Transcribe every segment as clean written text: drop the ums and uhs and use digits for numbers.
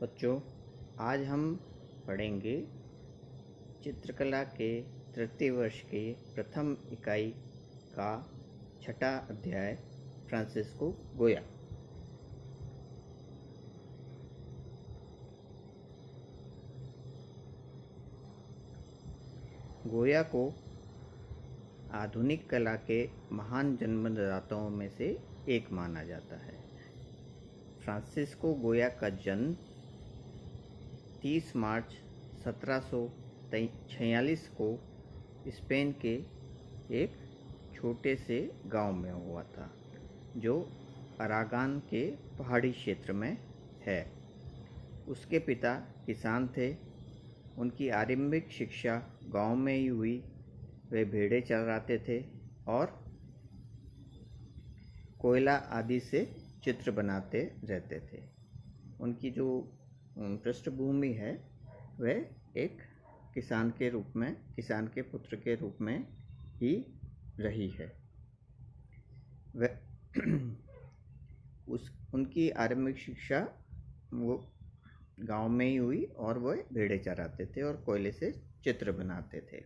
बच्चों, आज हम पढ़ेंगे चित्रकला के तृतीय वर्ष के प्रथम इकाई का छठा अध्याय फ्रांसिस्को गोया। गोया को आधुनिक कला के महान जन्मदाताओं में से एक माना जाता है। फ्रांसिस्को गोया का जन्म 30 मार्च 1746 को स्पेन के एक छोटे से गांव में हुआ था, जो अरागान के पहाड़ी क्षेत्र में है। उसके पिता किसान थे। उनकी आरंभिक शिक्षा गांव में ही हुई। वे भेड़ें चराते थे और कोयला आदि से चित्र बनाते रहते थे। उनकी जो पृष्ठभूमि है वह एक किसान के पुत्र के रूप में ही रही है। वह उनकी आरंभिक शिक्षा वो गांव में ही हुई और वह भेड़ें चराते थे और कोयले से चित्र बनाते थे।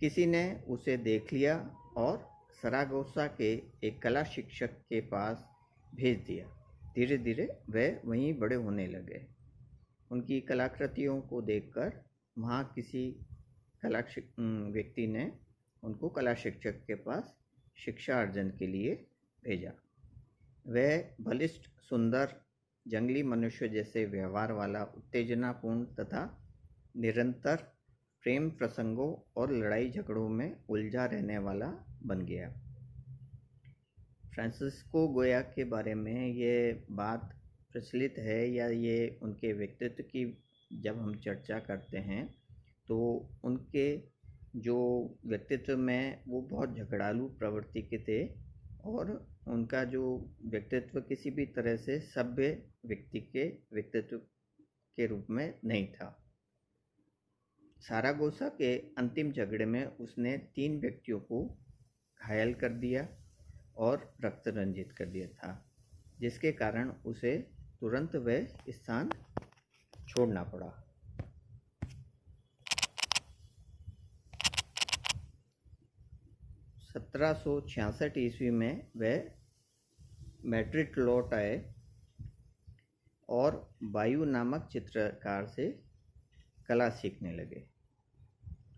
किसी ने उसे देख लिया और सरागोसा के एक कला शिक्षक के पास भेज दिया। धीरे धीरे वे वहीं बड़े होने लगे। उनकी कलाकृतियों को देखकर वहाँ किसी व्यक्ति ने उनको कला शिक्षक के पास शिक्षा अर्जन के लिए भेजा। वह बलिष्ठ, सुंदर, जंगली मनुष्य जैसे व्यवहार वाला, उत्तेजनापूर्ण तथा निरंतर प्रेम प्रसंगों और लड़ाई झगड़ों में उलझा रहने वाला बन गया। फ्रांसिस्को गोया के बारे में ये बात प्रचलित है, या ये उनके व्यक्तित्व की जब हम चर्चा करते हैं तो उनके जो व्यक्तित्व में वो बहुत झगड़ालू प्रवृत्ति के थे और उनका जो व्यक्तित्व किसी भी तरह से सभ्य व्यक्ति के व्यक्तित्व के रूप में नहीं था। सारागोसा के अंतिम झगड़े में उसने 3 व्यक्तियों को घायल कर दिया और रक्त रंजित कर दिया था, जिसके कारण उसे तुरंत वह स्थान छोड़ना पड़ा। ईस्वी में वह मैड्रिड लौट आए और बायू नामक चित्रकार से कला सीखने लगे।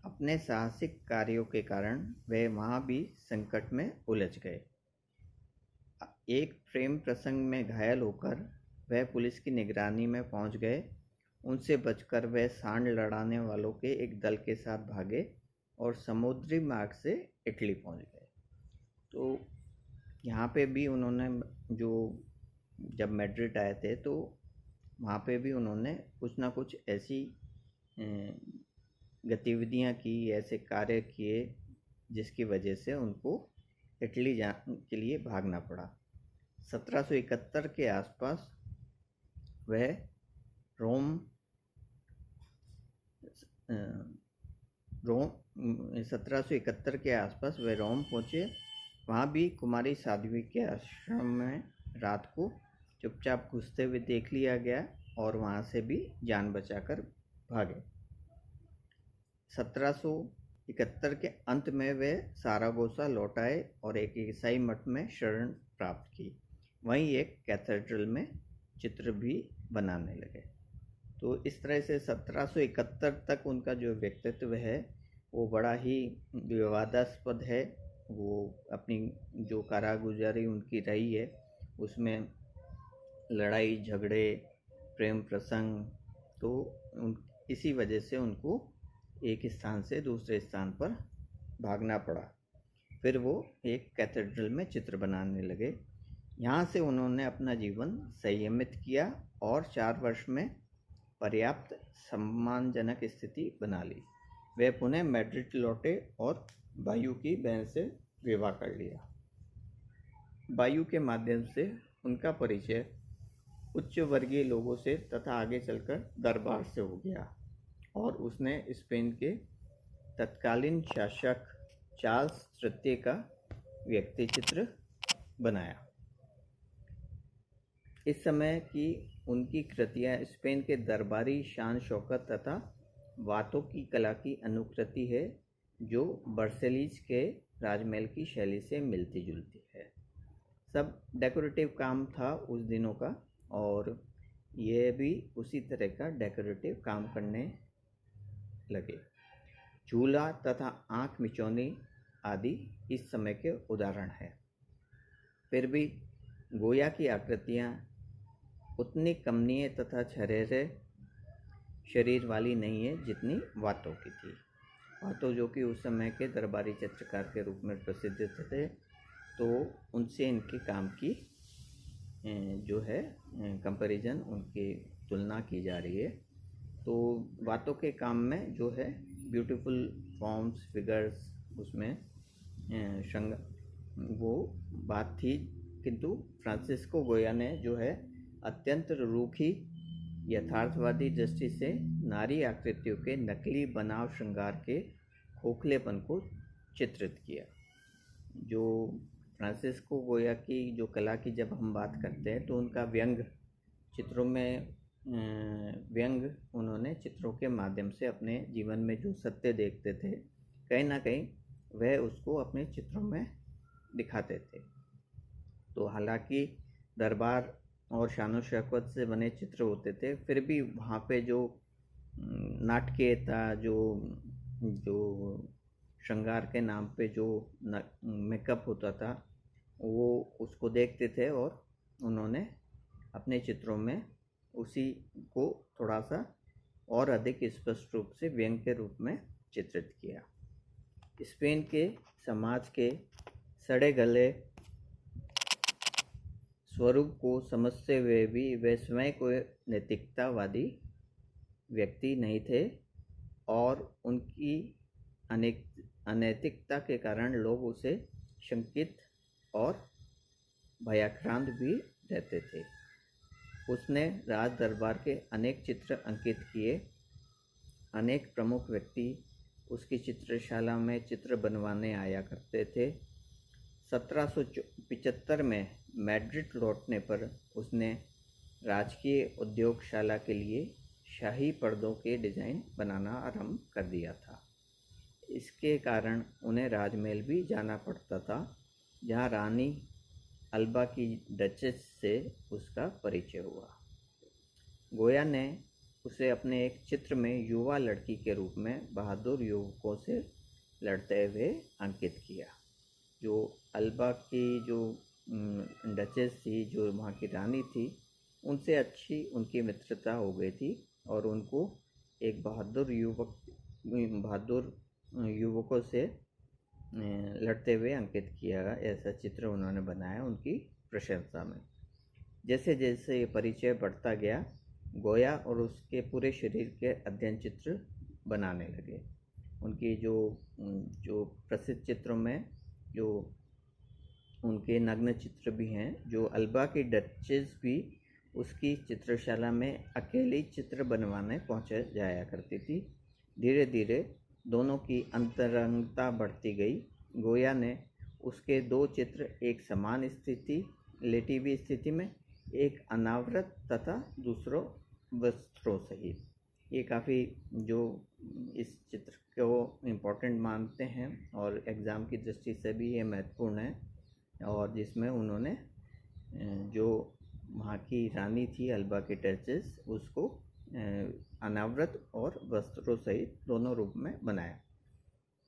अपने साहसिक कार्यों के कारण वे वहाँ भी संकट में उलझ गए। एक प्रेम प्रसंग में घायल होकर वह पुलिस की निगरानी में पहुँच गए। उनसे बचकर वह सांड लड़ाने वालों के एक दल के साथ भागे और समुद्री मार्ग से इटली पहुँच गए। तो यहाँ पे भी उन्होंने जब मैड्रिड आए थे तो वहाँ पे भी उन्होंने कुछ ना कुछ ऐसी गतिविधियाँ की, ऐसे कार्य किए जिसकी वजह से उनको इटली जाने के लिए भागना पड़ा। 1771 के आसपास वह 1771 के आसपास वह रोम पहुँचे। वहाँ भी कुमारी साध्वी के आश्रम में रात को चुपचाप घुसते हुए देख लिया गया और वहाँ से भी जान बचाकर भागे। 1771 के अंत में वे सारागोसा लौट आए और एक ईसाई मठ में शरण प्राप्त की। वहीं एक कैथेड्रल में चित्र भी बनाने लगे। तो इस तरह से 1771 तक उनका जो व्यक्तित्व है वो बड़ा ही विवादास्पद है। वो अपनी जो कारागुजारी उनकी रही है उसमें लड़ाई झगड़े, प्रेम प्रसंग, तो इसी वजह से उनको एक स्थान से दूसरे स्थान पर भागना पड़ा। फिर वो एक कैथेड्रल में चित्र बनाने लगे। यहाँ से उन्होंने अपना जीवन संयमित किया और 4 वर्ष में पर्याप्त सम्मानजनक स्थिति बना ली। वे पुनः मैड्रिड लौटे और बायू की बहन से विवाह कर लिया। बायू के माध्यम से उनका परिचय उच्च वर्गीय लोगों से तथा आगे चलकर दरबार से हो गया और उसने स्पेन के तत्कालीन शासक चार्ल्स तृतीय का व्यक्तिचित्र बनाया। इस समय की उनकी कृतियाँ स्पेन के दरबारी शान शौकत तथा वातों की कला की अनुकृति है, जो वर्सेलीज के राजमहल की शैली से मिलती जुलती है। सब डेकोरेटिव काम था उस दिनों का, और ये भी उसी तरह का डेकोरेटिव काम करने लगे। झूला तथा आँख मिचौनी आदि इस समय के उदाहरण हैं। फिर भी गोया की आकृतियाँ उतनी कमनीय तथा छरेरे शरीर वाली नहीं है जितनी वातों की थी। वातों जो कि उस समय के दरबारी चित्रकार के रूप में प्रसिद्ध थे, तो उनसे इनके काम की जो है कंपैरिजन, उनकी तुलना की जा रही है। तो वातों के काम में जो है ब्यूटीफुल फॉर्म्स, फिगर्स, उसमें वो बात थी, किंतु फ्रांसिस्को गोया ने जो है अत्यंत रूखी यथार्थवादी दृष्टि से नारी आकृतियों के नकली बनाव श्रृंगार के खोखलेपन को चित्रित किया। जो फ्रांसिस्को गोया की जो कला की जब हम बात करते हैं, तो उनका व्यंग चित्रों में व्यंग उन्होंने चित्रों के माध्यम से अपने जीवन में जो सत्य देखते थे, कहीं ना कहीं वह उसको अपने चित्रों में दिखाते थे। तो हालांकि दरबार और शानो शौकत से बने चित्र होते थे, फिर भी वहाँ पे जो नाटकीयता, जो श्रृंगार के नाम पे जो मेकअप होता था, वो उसको देखते थे और उन्होंने अपने चित्रों में उसी को थोड़ा सा और अधिक स्पष्ट रूप से व्यंग के रूप में चित्रित किया। स्पेन के समाज के सड़े गले स्वरूप को समझते हुए भी वे स्वयं को नैतिकतावादी व्यक्ति नहीं थे, और उनकी अनैतिकता के कारण लोग उसे शंकित और भयाक्रांत भी रहते थे। उसने राज दरबार के अनेक चित्र अंकित किए। अनेक प्रमुख व्यक्ति उसकी चित्रशाला में चित्र बनवाने आया करते थे। 1775 में मैड्रिड लौटने पर उसने राजकीय उद्योगशाला के लिए शाही पर्दों के डिज़ाइन बनाना आरंभ कर दिया था। इसके कारण उन्हें राजमहल भी जाना पड़ता था, जहाँ रानी अल्बा की डचेस से उसका परिचय हुआ। गोया ने उसे अपने एक चित्र में युवा लड़की के रूप में बहादुर युवकों से लड़ते हुए अंकित किया। जो अल्बा की जो डचेस थी, जो वहाँ की रानी थी, उनसे अच्छी उनकी मित्रता हो गई थी, और उनको एक बहादुर युवकों से लड़ते हुए अंकित किया गया। ऐसा चित्र उन्होंने बनाया उनकी प्रशंसा में। जैसे जैसे ये परिचय बढ़ता गया, गोया और उसके पूरे शरीर के अध्ययन चित्र बनाने लगे। उनकी जो प्रसिद्ध चित्रों में जो उनके नग्न चित्र भी हैं, जो अल्बा की डचेस भी उसकी चित्रशाला में अकेली चित्र बनवाने पहुँच जाया करती थी। धीरे धीरे दोनों की अंतरंगता बढ़ती गई। गोया ने उसके 2 चित्र, एक समान स्थिति लेटी हुई स्थिति में, एक अनावृत तथा दूसरों वस्त्रों सहित। ये काफ़ी जो इस चित्र को इम्पोर्टेंट मानते हैं और एग्ज़ाम की दृष्टि से भी ये महत्वपूर्ण है, और जिसमें उन्होंने जो वहाँ की रानी थी अल्बा की डचेस, उसको अनावृत और वस्त्रों सहित दोनों रूप में बनाया।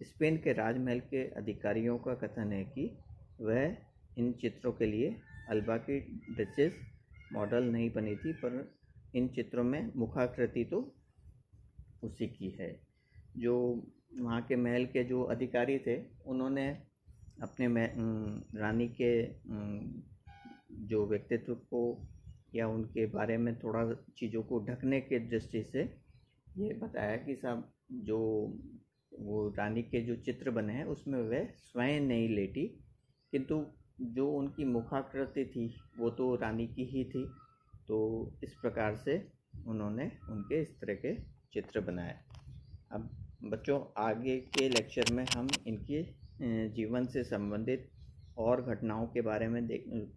स्पेन के राजमहल के अधिकारियों का कथन है कि वह इन चित्रों के लिए अल्बा की डचेस मॉडल नहीं बनी थी, पर इन चित्रों में मुखाकृति तो उसी की है। जो वहाँ के महल के जो अधिकारी थे, उन्होंने अपने रानी के जो व्यक्तित्व को या उनके बारे में थोड़ा चीज़ों को ढकने के दृष्टि से ये बताया कि साहब जो वो रानी के जो चित्र बने हैं उसमें वह स्वयं नहीं लेटी, किंतु जो उनकी मुखाकृति थी वो तो रानी की ही थी। तो इस प्रकार से उन्होंने उनके इस तरह के चित्र बनाए। अब बच्चों, आगे के लेक्चर में हम इनके जीवन से संबंधित और घटनाओं के बारे में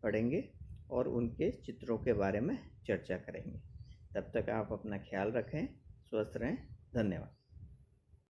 पढ़ेंगे, और उनके चित्रों के बारे में चर्चा करेंगे। तब तक आप अपना ख्याल रखें, स्वस्थ रहें। धन्यवाद।